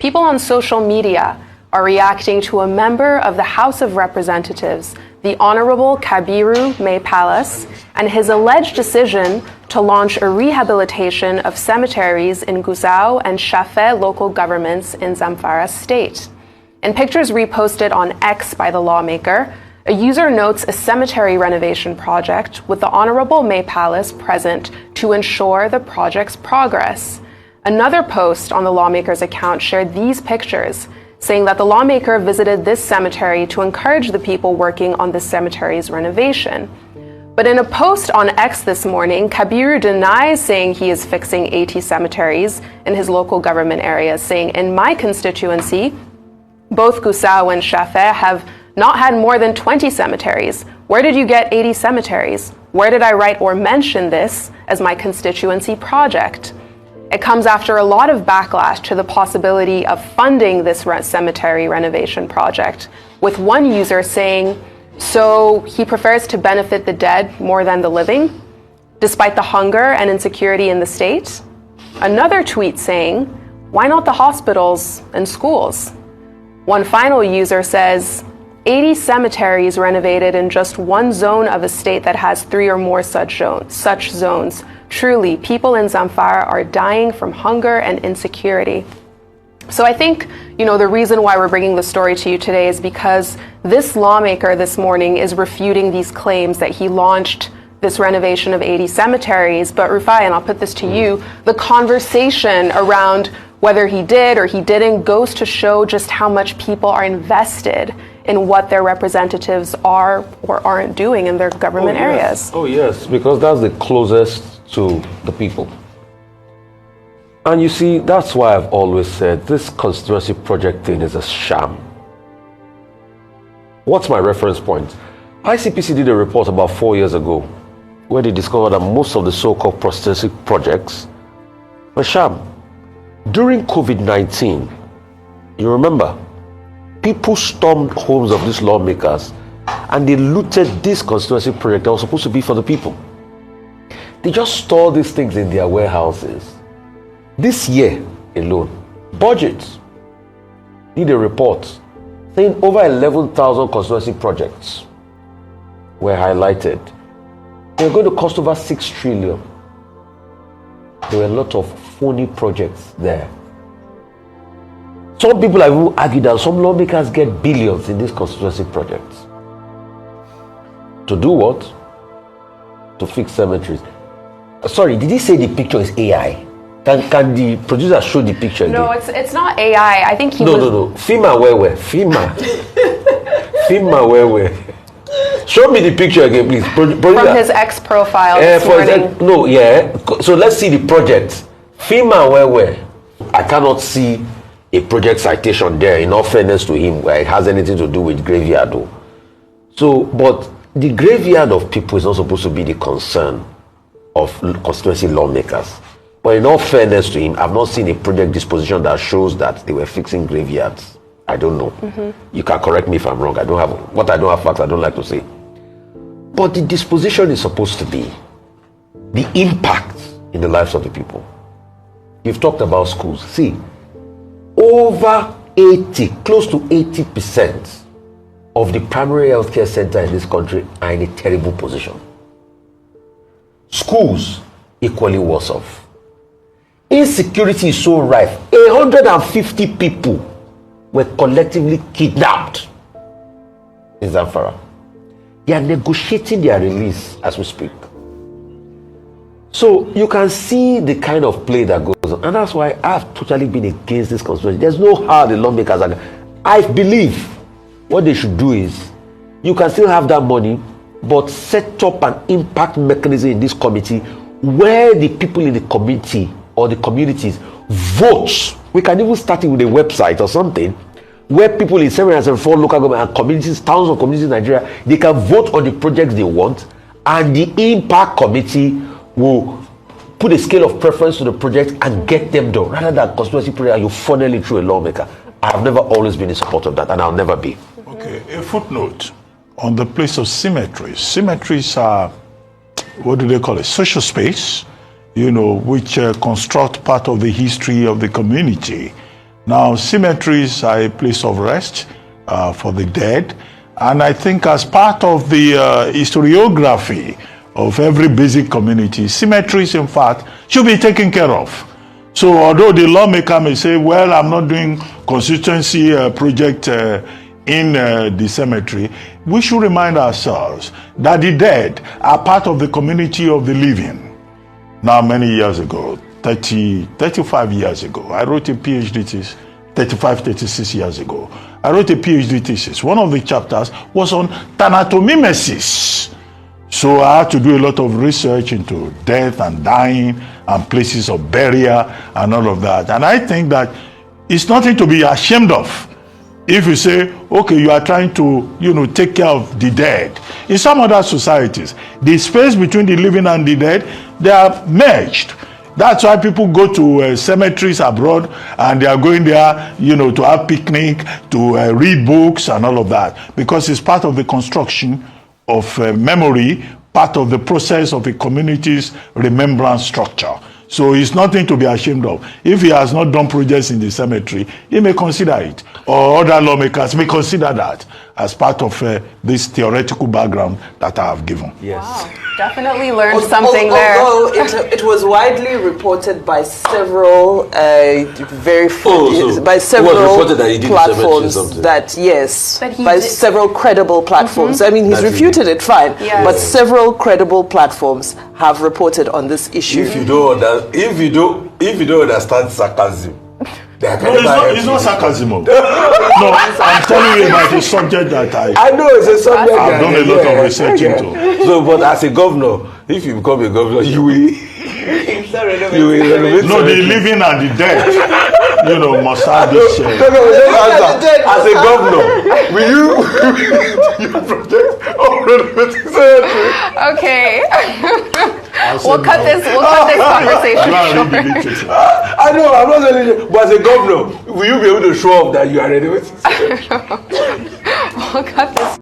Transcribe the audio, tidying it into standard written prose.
people on social media are reacting to a member of the House of Representatives, the Honorable Kabiru May Palace, and his alleged decision to launch a rehabilitation of cemeteries in Gusau and Shafe local governments in Zamfara state. In pictures reposted on X by the lawmaker, a user notes a cemetery renovation project with the Honorable May Palace present to ensure the project's progress. Another post on the lawmaker's account shared these pictures, saying that the lawmaker visited this cemetery to encourage the people working on the cemetery's renovation. But in a post on X this morning, Kabiru denies saying he is fixing 80 cemeteries in his local government area, saying, "In my constituency, both Gusau and Shafe have not had more than 20 cemeteries. Where did you get 80 cemeteries? Where did I write or mention this as my constituency project?" It comes after a lot of backlash to the possibility of funding this cemetery renovation project, with one user saying, "So he prefers to benefit the dead more than the living, despite the hunger and insecurity in the state?" Another tweet saying, "Why not the hospitals and schools?" One final user says, 80 cemeteries renovated in just one zone of a state that has 3 or more such zones. Truly, people in Zamfara are dying from hunger and insecurity. So I think, the reason why we're bringing the story to you today is because this lawmaker this morning is refuting these claims that he launched this renovation of 80 cemeteries. But Rufai, and I'll put this to you, the conversation around whether he did or he didn't goes to show just how much people are invested in what their representatives are or aren't doing in their government areas. Oh, yes, because that's the closest to the people. And you see, that's why I've always said this constituency project thing is a sham. What's my reference point? ICPC did a report about 4 years ago where they discovered that most of the so-called constituency projects were sham. During COVID-19, you remember, people stormed homes of these lawmakers and they looted this constituency project that was supposed to be for the people. They just store these things in their warehouses. This year alone, budget did a report saying over 11,000 constituency projects were highlighted. They're going to cost over 6 trillion. There were a lot of phony projects there. Some people have even argued that some lawmakers get billions in these constituency projects. To do what? To fix cemeteries. Sorry, did he say the picture is AI? Can the producer show the picture again? No, it's not AI. I think he was... No. FEMA, where? FEMA. FEMA, where? Show me the picture again, please. From his X profile this morning. So let's see the project. FEMA, where? I cannot see a project citation there, in all fairness to him, where it has anything to do with graveyard. So, but the graveyard of people is not supposed to be the concern of constituency lawmakers. But in all fairness to him, I've not seen a project disposition that shows that they were fixing graveyards. I don't know. You can correct me if I'm wrong. I don't have facts, I don't like to say. But the disposition is supposed to be the impact in the lives of the people. You've talked about schools. See, over 80, close to 80% of the primary healthcare centers in this country are in a terrible position. Schools, equally worse off. Insecurity is so rife. 150 people were collectively kidnapped in Zamfara. They are negotiating their release as we speak. So you can see the kind of play that goes on. And that's why I've totally been against this constitution. There's no how the lawmakers are. I believe what they should do is, you can still have that money, but set up an impact mechanism in this committee where the people in the committee or the communities vote. We can even start it with a website or something where people in 704 local government and communities, thousands of communities in Nigeria, they can vote on the projects they want, and the impact committee will put a scale of preference to the project and get them done, rather than constituency project and you funnel it through a lawmaker. I have never always been in support of that, and I'll never be. Okay, a footnote on the place of cemeteries. Cemeteries are, what do they call it? Social space, which construct part of the history of the community. Now, cemeteries are a place of rest for the dead. And I think as part of the historiography of every basic community, cemeteries, in fact, should be taken care of. So although the lawmaker may say, well, I'm not doing constituency project in the cemetery, we should remind ourselves that the dead are part of the community of the living. Now, many years ago, 35 years ago, I wrote a PhD thesis, 36 years ago. I wrote a PhD thesis. One of the chapters was on thanatomimesis. So I had to do a lot of research into death and dying and places of burial and all of that. And I think that it's nothing to be ashamed of. If you say, okay, you are trying to, take care of the dead. In some other societies, the space between the living and the dead, they are merged. That's why people go to cemeteries abroad and they are going there, to have picnic, to read books and all of that. Because it's part of the construction of memory, part of the process of a community's remembrance structure. So it's nothing to be ashamed of. If he has not done projects in the cemetery, he may consider it. Or other lawmakers may consider that as part of this theoretical background that I have given. Yes. Wow. Definitely learned something there. Although it was widely reported by several by several platforms that several credible platforms. I mean, he's refuted it, fine, but several credible platforms have reported on this issue. If you don't understand sarcasm, it's not sarcasm. No, I'm telling you about a subject that I know it's a subject I've done a lot of research into. So, but as a governor, if you become a governor, you will renovate. No, the living and the dead, must have this. As a governor, will you project or renovating cemetery? Okay. We'll cut this conversation short. I know, I'm not telling you, but as a governor, will you be able to show off that you are renovating cemetery? We'll cut this